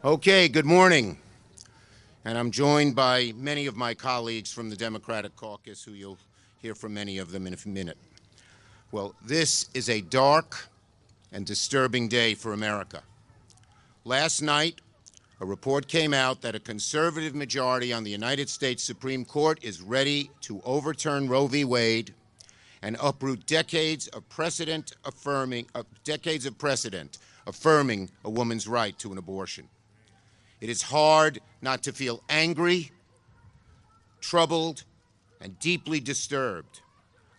Okay, good morning. And I'm joined by many of my colleagues from the Democratic caucus, who you'll hear from many of them in a minute. Well, this is a dark and disturbing day for America. Last night, a report came out that a conservative majority on the United States Supreme Court is ready to overturn Roe v. Wade and uproot decades of precedent affirming a woman's right to an abortion. It is hard not to feel angry, troubled, and deeply disturbed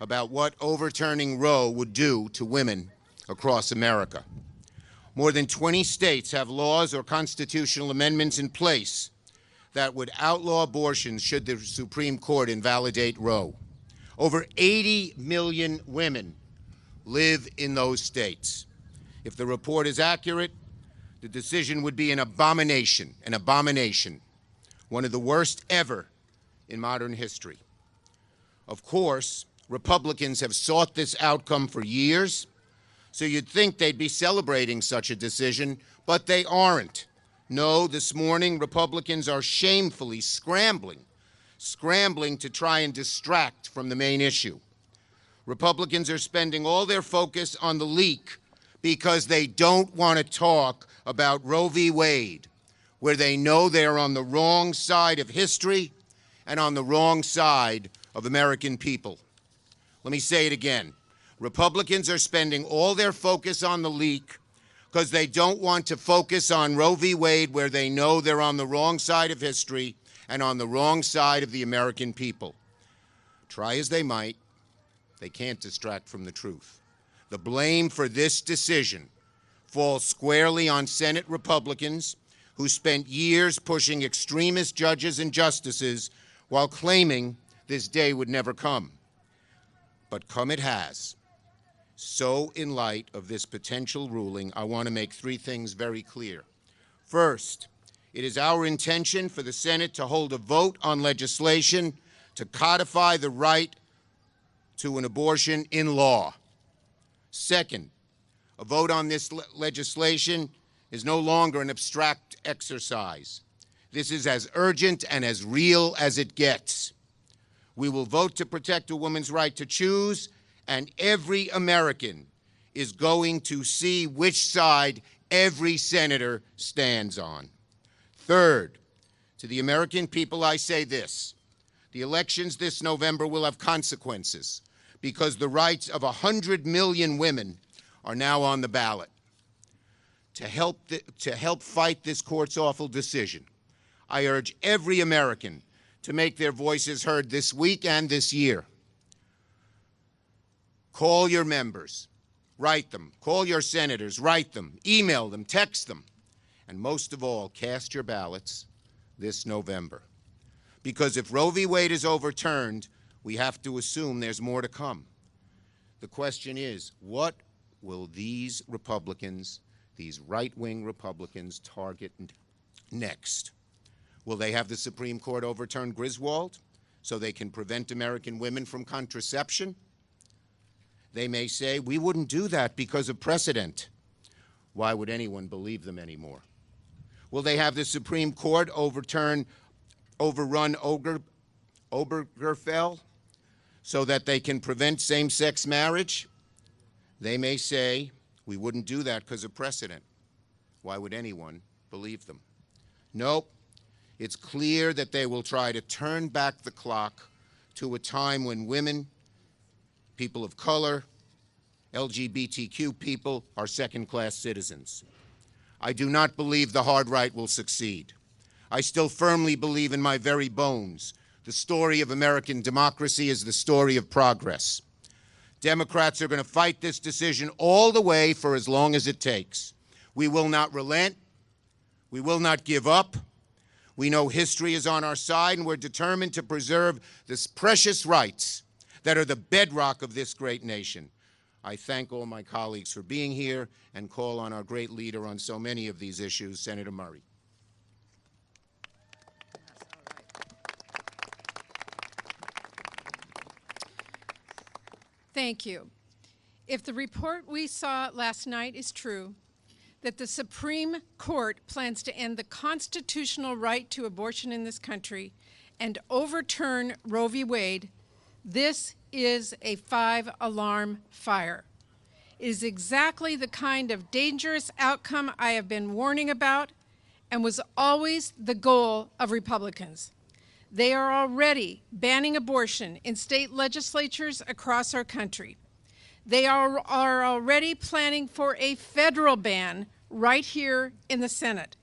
about what overturning Roe would do to women across America. More than 20 states have laws or constitutional amendments in place that would outlaw abortions should the Supreme Court invalidate Roe. Over 80 million women live in those states. If the report is accurate, the decision would be an abomination, one of the worst ever in modern history. Of course, Republicans have sought this outcome for years, so you'd think they'd be celebrating such a decision, but they aren't. No, this morning, Republicans are shamefully scrambling to try and distract from the main issue. Republicans are spending all their focus on the leak because they don't want to talk about Roe v. Wade, where they know they're on the wrong side of history and on the wrong side of American people. Let me say it again. Republicans are spending all their focus on the leak because they don't want to focus on Roe v. Wade, where they know they're on the wrong side of history and on the wrong side of the American people. Try as they might, they can't distract from the truth. The blame for this decision falls squarely on Senate Republicans who spent years pushing extremist judges and justices while claiming this day would never come. But come it has. So in light of this potential ruling, I want to make three things very clear. First, it is our intention for the Senate to hold a vote on legislation to codify the right to an abortion in law. Second, a vote on this legislation is no longer an abstract exercise. This is as urgent and as real as it gets. We will vote to protect a woman's right to choose, and every American is going to see which side every senator stands on. Third, to the American people, I say this: the elections this November will have consequences because the rights of 100 million women are now on the ballot. To help fight this court's awful decision, I urge every American to make their voices heard this week and this year. Call your members, write them. Call your senators, write them, email them, text them. And most of all, cast your ballots this November. Because if Roe v. Wade is overturned, we have to assume there's more to come. The question is, what will these Republicans, these right-wing Republicans, target next? Will they have the Supreme Court overturn Griswold so they can prevent American women from contraception? They may say, we wouldn't do that because of precedent. Why would anyone believe them anymore? Will they have the Supreme Court overrun Obergefell so that they can prevent same-sex marriage? They may say, we wouldn't do that because of precedent. Why would anyone believe them? Nope. It's clear that they will try to turn back the clock to a time when women, people of color, LGBTQ people are second-class citizens. I do not believe the hard right will succeed. I still firmly believe in my very bones the story of American democracy is the story of progress. Democrats are going to fight this decision all the way for as long as it takes. We will not relent. We will not give up. We know history is on our side, and we're determined to preserve the precious rights that are the bedrock of this great nation. I thank all my colleagues for being here and call on our great leader on so many of these issues, Senator Murray. Thank you. If the report we saw last night is true, that the Supreme Court plans to end the constitutional right to abortion in this country and overturn Roe v. Wade, this is a 5-alarm fire. It is exactly the kind of dangerous outcome I have been warning about and was always the goal of Republicans. They are already banning abortion in state legislatures across our country. They are already planning for a federal ban right here in the Senate.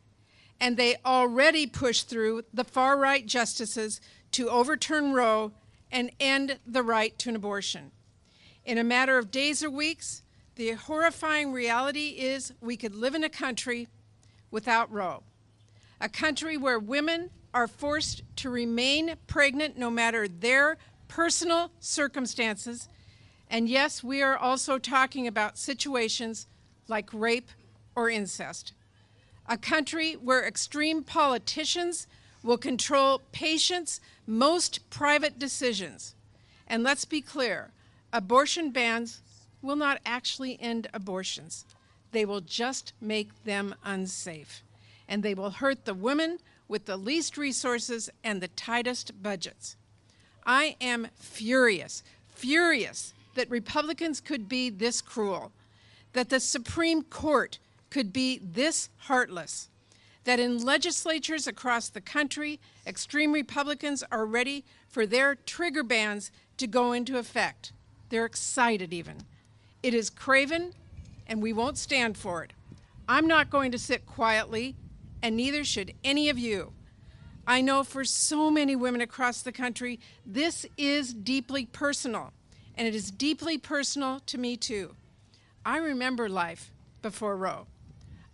And they already pushed through the far-right justices to overturn Roe and end the right to an abortion. In a matter of days or weeks, the horrifying reality is we could live in a country without Roe, a country where women are forced to remain pregnant no matter their personal circumstances. And yes, we are also talking about situations like rape or incest. A country where extreme politicians will control patients' most private decisions. And let's be clear, abortion bans will not actually end abortions. They will just make them unsafe. And they will hurt the women with the least resources and the tightest budgets. I am furious that Republicans could be this cruel, that the Supreme Court could be this heartless, that in legislatures across the country, extreme Republicans are ready for their trigger bans to go into effect. They're excited even. It is craven, and we won't stand for it. I'm not going to sit quietly, and neither should any of you. I know for so many women across the country, this is deeply personal, and it is deeply personal to me too. I remember life before Roe.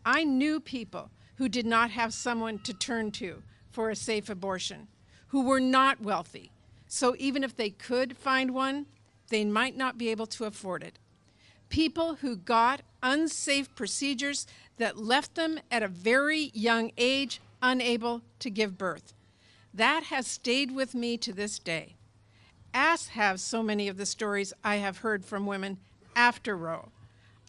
I knew people who did not have someone to turn to for a safe abortion, who were not wealthy. So even if they could find one, they might not be able to afford it. People who got unsafe procedures that left them at a very young age unable to give birth. That has stayed with me to this day, as have so many of the stories I have heard from women after Roe.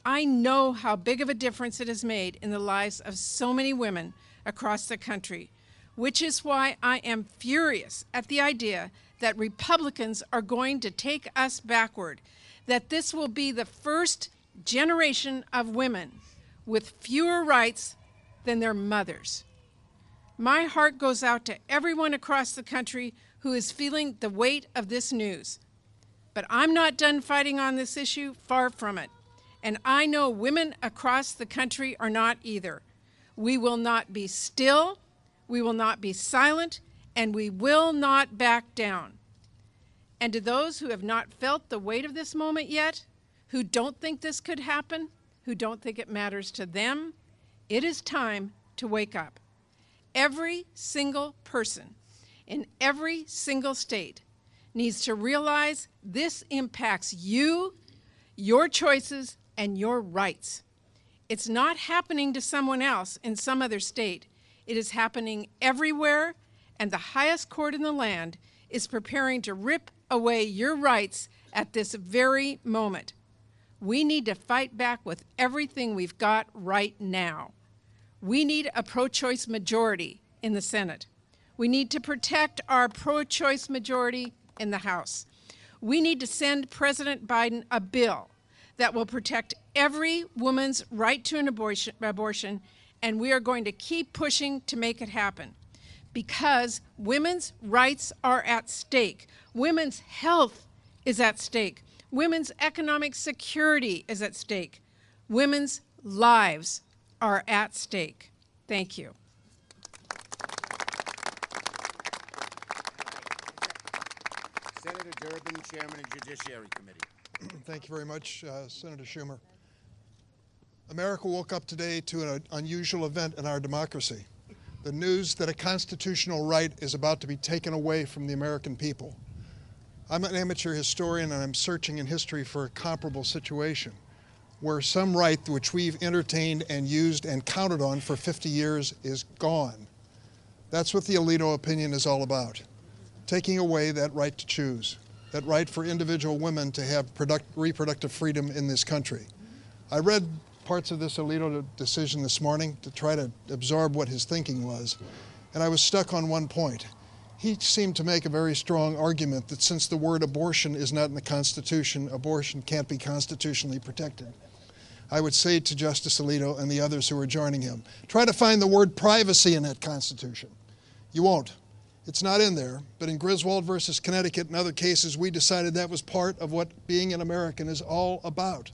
I know how big of a difference it has made in the lives of so many women across the country, which is why I am furious at the idea that Republicans are going to take us backward, that this will be the first generation of women with fewer rights than their mothers. My heart goes out to everyone across the country who is feeling the weight of this news. But I'm not done fighting on this issue, far from it. And I know women across the country are not either. We will not be still, we will not be silent, and we will not back down. And to those who have not felt the weight of this moment yet, who don't think this could happen, who don't think it matters to them, it is time to wake up. Every single person in every single state needs to realize this impacts you, your choices, and your rights. It's not happening to someone else in some other state. It is happening everywhere, and the highest court in the land is preparing to rip away your rights at this very moment. We need to fight back with everything we've got right now. We need a pro-choice majority in the Senate. We need to protect our pro-choice majority in the House. We need to send President Biden a bill that will protect every woman's right to an abortion, and we are going to keep pushing to make it happen. Because women's rights are at stake. Women's health is at stake. Women's economic security is at stake. Women's lives are at stake. Thank you. Senator Durbin, Chairman of Judiciary Committee. Thank you very much, Senator Schumer. America woke up today to an unusual event in our democracy. The news that a constitutional right is about to be taken away from the American people. I'm an amateur historian, and I'm searching in history for a comparable situation where some right which we've entertained and used and counted on for 50 years is gone. That's what the Alito opinion is all about, taking away that right to choose, that right for individual women to have reproductive freedom in this country. I read parts of this Alito decision this morning to try to absorb what his thinking was, and I was stuck on one point. He seemed to make a very strong argument that since the word abortion is not in the Constitution, abortion can't be constitutionally protected. I would say to Justice Alito and the others who are joining him, try to find the word privacy in that Constitution. You won't. It's not in there, but in Griswold versus Connecticut and other cases, we decided that was part of what being an American is all about.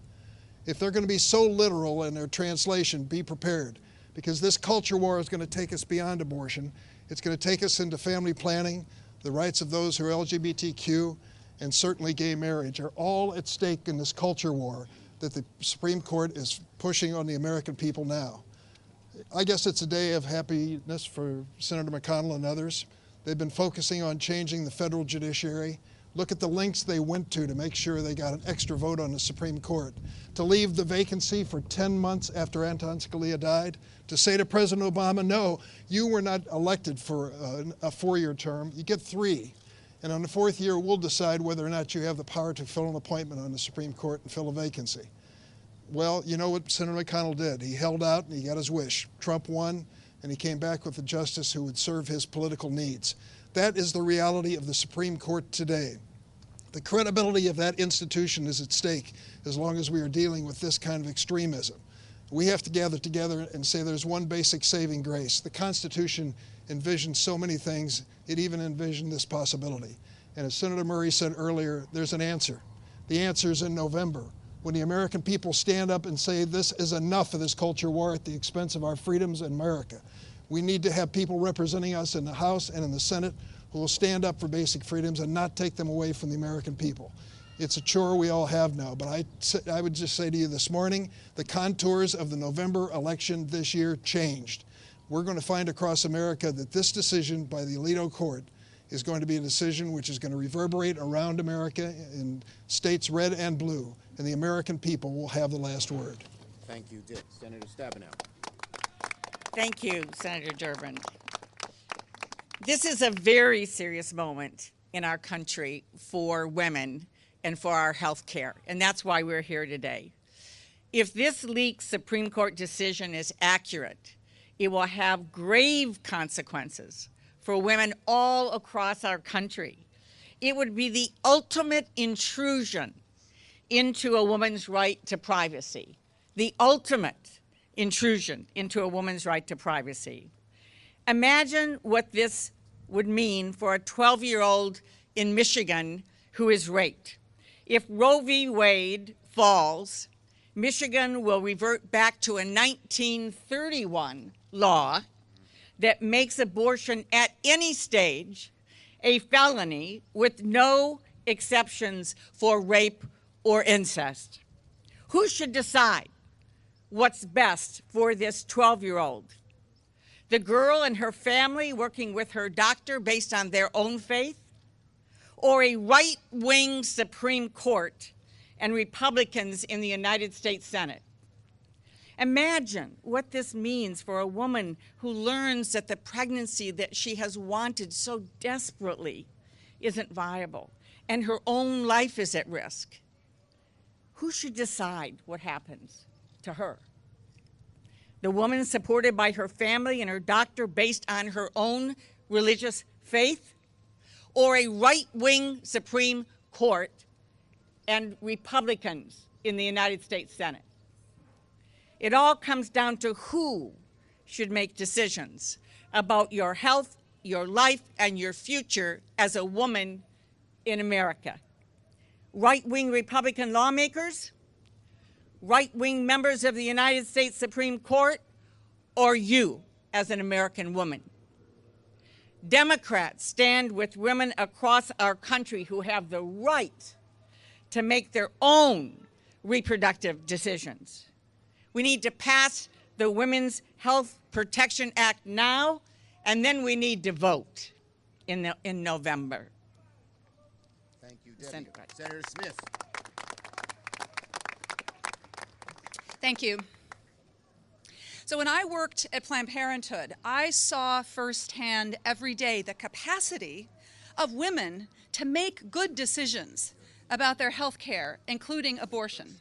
If they're going to be so literal in their translation, be prepared, because this culture war is going to take us beyond abortion. It's going to take us into family planning, the rights of those who are LGBTQ, and certainly gay marriage are all at stake in this culture war that the Supreme Court is pushing on the American people now. I guess it's a day of happiness for Senator McConnell and others. They've been focusing on changing the federal judiciary. Look at the lengths they went to make sure they got an extra vote on the Supreme Court. To leave the vacancy for 10 months after Anton Scalia died, to say to President Obama, no, you were not elected for a 4-year term, you get 3. And on the 4th year, we'll decide whether or not you have the power to fill an appointment on the Supreme Court and fill a vacancy. Well, you know what Senator McConnell did. He held out and he got his wish. Trump won, and he came back with a justice who would serve his political needs. That is the reality of the Supreme Court today. The credibility of that institution is at stake as long as we are dealing with this kind of extremism. We have to gather together and say there's one basic saving grace. The Constitution envisioned so many things, it even envisioned this possibility. And as Senator Murray said earlier, there's an answer. The answer is in November, when the American people stand up and say this is enough of this culture war at the expense of our freedoms in America. We need to have people representing us in the House and in the Senate who will stand up for basic freedoms and not take them away from the American people. It's a chore we all have now, but I would just say to you this morning, the contours of the November election this year changed. We're going to find across America that this decision by the Alito Court is going to be a decision which is going to reverberate around America in states red and blue, and the American people will have the last word. Thank you, Dick. Senator Stabenow. Thank you, Senator Durbin. This is a very serious moment in our country for women and for our health care, and that's why we're here today. If this leaked Supreme Court decision is accurate, it will have grave consequences for women all across our country. It would be the ultimate intrusion into a woman's right to privacy, the ultimate intrusion into a woman's right to privacy. Imagine what this would mean for a 12-year-old in Michigan who is raped. If Roe v. Wade falls, Michigan will revert back to a 1931 law that makes abortion at any stage a felony with no exceptions for rape or incest. Who should decide what's best for this 12-year-old? The girl and her family working with her doctor based on their own faith? Or a right-wing Supreme Court and Republicans in the United States Senate? Imagine what this means for a woman who learns that the pregnancy that she has wanted so desperately isn't viable and her own life is at risk. Who should decide what happens to her? The woman supported by her family and her doctor based on her own religious faith? Or a right-wing Supreme Court and Republicans in the United States Senate? It all comes down to who should make decisions about your health, your life, and your future as a woman in America. Right-wing Republican lawmakers, right-wing members of the United States Supreme Court, or you as an American woman? Democrats stand with women across our country who have the right to make their own reproductive decisions. We need to pass the Women's Health Protection Act now, and then we need to vote in November. Thank you, Debbie. Senator Smith. Thank you. So when I worked at Planned Parenthood, I saw firsthand every day the capacity of women to make good decisions about their health care, including abortion.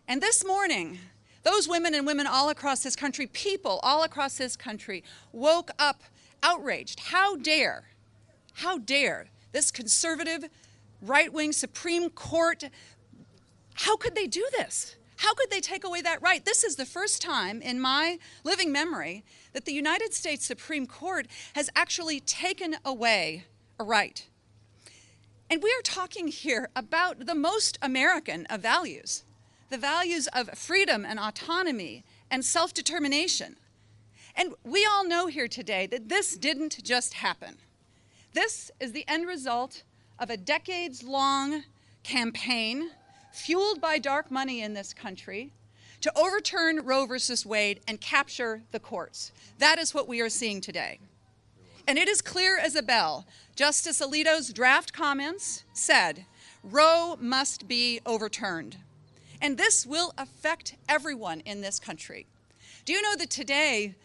And this morning, Those women and women all across this country, people all across this country, woke up outraged. How dare this conservative, right-wing Supreme Court, how could they do this? How could they take away that right? This is the first time in my living memory that the United States Supreme Court has actually taken away a right. And we are talking here about the most American of values, the values of freedom and autonomy and self-determination. And we all know here today that this didn't just happen. This is the end result of a decades-long campaign fueled by dark money in this country to overturn Roe versus Wade and capture the courts. That is what we are seeing today. And it is clear as a bell. Justice Alito's draft comments said, Roe must be overturned. And this will affect everyone in this country. Do you know that today,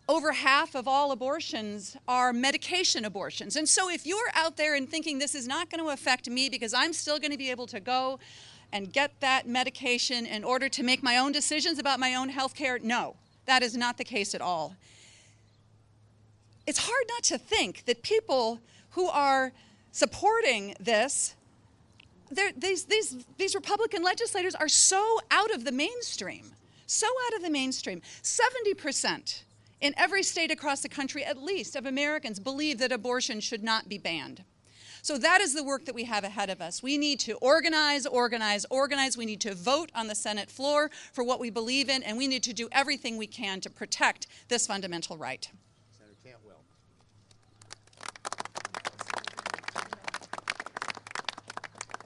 over half of all abortions are medication abortions? And so if you're out there and thinking this is not going to affect me because I'm still going to be able to go and get that medication in order to make my own decisions about my own health care, no, that is not the case at all. It's hard not to think that people who are supporting this, these Republican legislators are so out of the mainstream, 70% in every state across the country, at least, of Americans believe that abortion should not be banned. So that is the work that we have ahead of us. We need to organize. We need to vote on the Senate floor for what we believe in, and we need to do everything we can to protect this fundamental right. Senator Cantwell.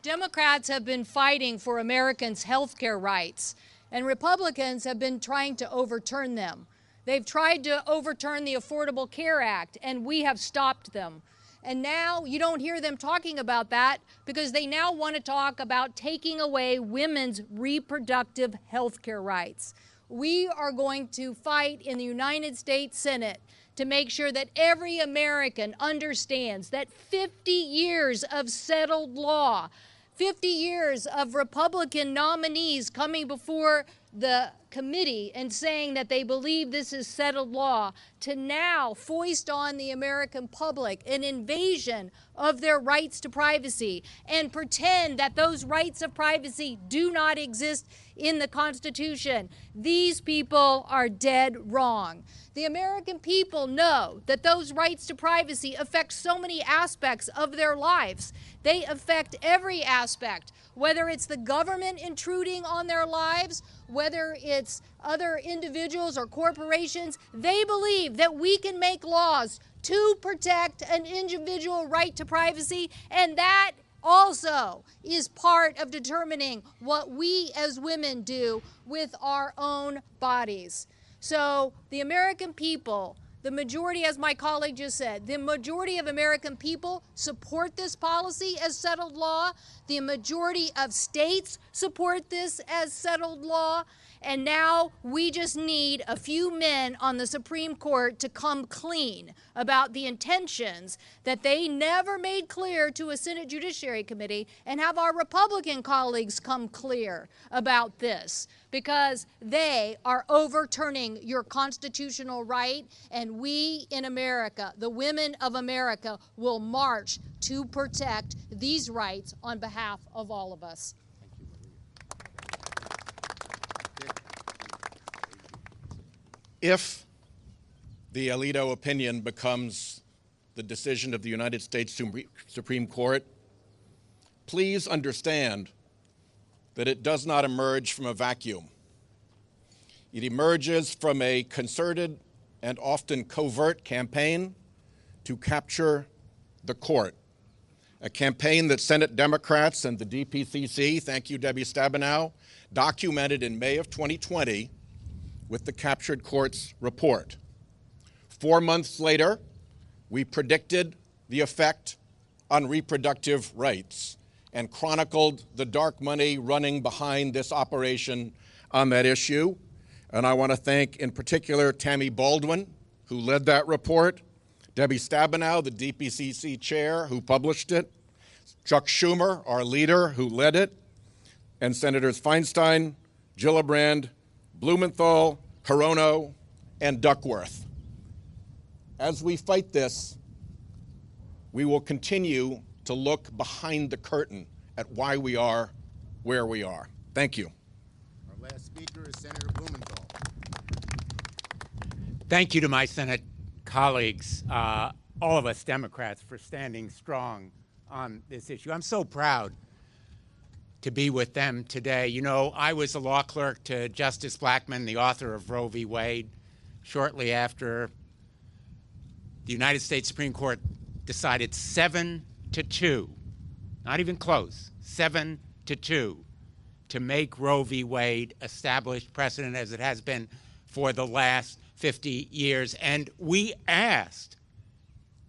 Democrats have been fighting for Americans' health care rights, and Republicans have been trying to overturn them. They've tried to overturn the Affordable Care Act, and we have stopped them. And now you don't hear them talking about that because they now want to talk about taking away women's reproductive health care rights. We are going to fight in the United States Senate to make sure that every American understands that 50 years of settled law, 50 years of Republican nominees coming before the committee and saying that they believe this is settled law, to now foist on the American public an invasion of their rights to privacy and pretend that those rights of privacy do not exist in the Constitution. These people are dead wrong. The American people know that those rights to privacy affect so many aspects of their lives. They affect every aspect, whether it's the government intruding on their lives, whether it's other individuals or corporations. They believe that we can make laws to protect an individual right to privacy, and that also is part of determining what we as women do with our own bodies. So the American people, the majority, as my colleague just said, the majority of American people support this policy as settled law. The majority of states support this as settled law. And now we just need a few men on the Supreme Court to come clean about the intentions that they never made clear to a Senate Judiciary Committee, and have our Republican colleagues come clear about this, because they are overturning your constitutional right, and we in America, the women of America, will march to protect these rights on behalf of all of us. If the Alito opinion becomes the decision of the United States Supreme Court, please understand that it does not emerge from a vacuum. It emerges from a concerted and often covert campaign to capture the court, a campaign that Senate Democrats and the DPCC, thank you, Debbie Stabenow, documented in May of 2020 with the Captured Courts report. 4 months later, we predicted the effect on reproductive rights and chronicled the dark money running behind this operation on that issue. And I want to thank, in particular, Tammy Baldwin, who led that report, Debbie Stabenow, the DPCC chair, who published it, Chuck Schumer, our leader, who led it, and Senators Feinstein, Gillibrand, Blumenthal, Hirono, and Duckworth. As we fight this, we will continue to look behind the curtain at why we are where we are. Thank you. Our last speaker is Senator Blumenthal. Thank you to my Senate colleagues, all of us Democrats, for standing strong on this issue. I'm so proud to be with them today. You know, I was a law clerk to Justice Blackmun, the author of Roe v. Wade, shortly after the United States Supreme Court decided 7-2, not even close, 7-2, to make Roe v. Wade established precedent as it has been for the last 50 years. And we asked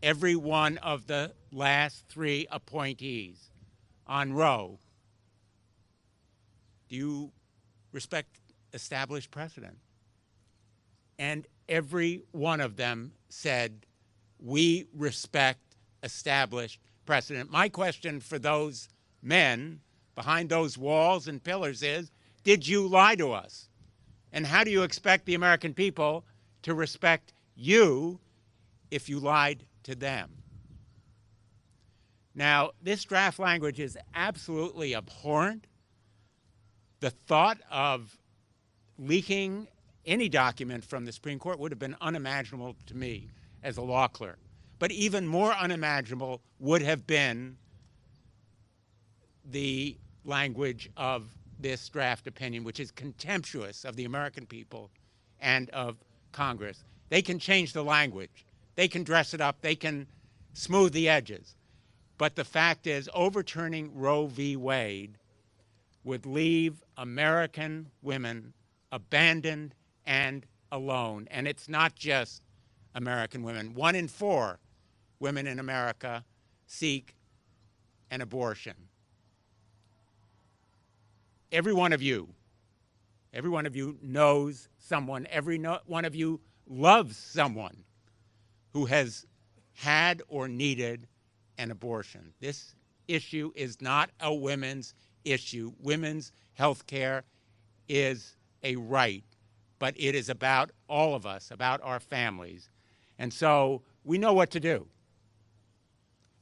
every one of the last 3 appointees on Roe, do you respect established precedent? And every one of them said, we respect established precedent. My question for those men behind those walls and pillars is, did you lie to us? And how do you expect the American people to respect you if you lied to them? Now, this draft language is absolutely abhorrent. The thought of leaking any document from the Supreme Court would have been unimaginable to me as a law clerk. But even more unimaginable would have been the language of this draft opinion, which is contemptuous of the American people and of Congress. They can change the language. They can dress it up. They can smooth the edges. But the fact is, overturning Roe v. Wade would leave American women abandoned and alone. And it's not just American women. 1 in 4 women in America seek an abortion. Every one of you knows someone, one of you loves someone who has had or needed an abortion. This issue is not a women's issue. Women's health care is a right, but it is about all of us, about our families. And so we know what to do.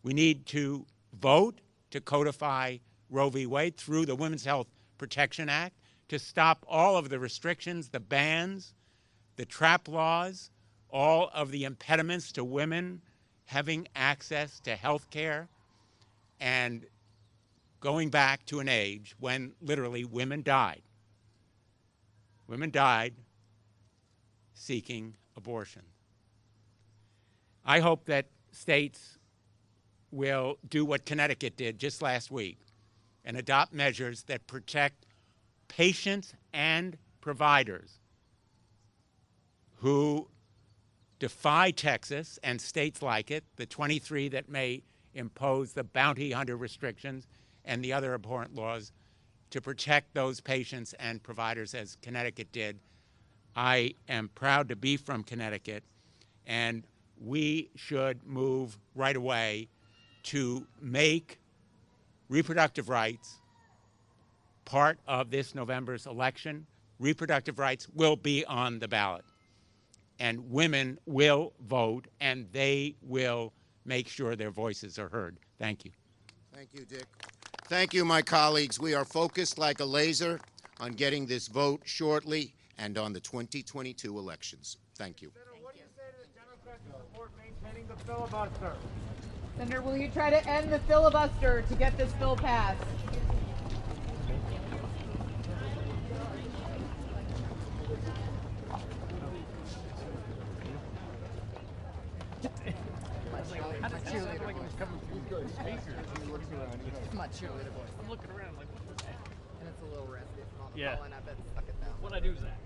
We need to vote to codify Roe v. Wade through the Women's Health Protection Act, to stop all of the restrictions, the bans, the trap laws, all of the impediments to women having access to health care, and going back to an age when literally women died. Women died seeking abortion. I hope that states will do what Connecticut did just last week and adopt measures that protect patients and providers who defy Texas and states like it, the 23 that may impose the bounty hunter restrictions and the other abhorrent laws, to protect those patients and providers as Connecticut did. I am proud to be from Connecticut, and we should move right away to make reproductive rights part of this November's election. Reproductive rights will be on the ballot, and women will vote, and they will make sure their voices are heard. Thank you. Thank you, Dick. Thank you, my colleagues. We are focused like a laser on getting this vote shortly and on the 2022 elections. Thank you. Senator, what do you say to the Democrats who support maintaining the filibuster? Senator, will you try to end the filibuster to get this bill passed? My cheerleader voice. I'm looking around like, what the heck? And it's a little risky. Yeah. I bet suck it down. What I do is that.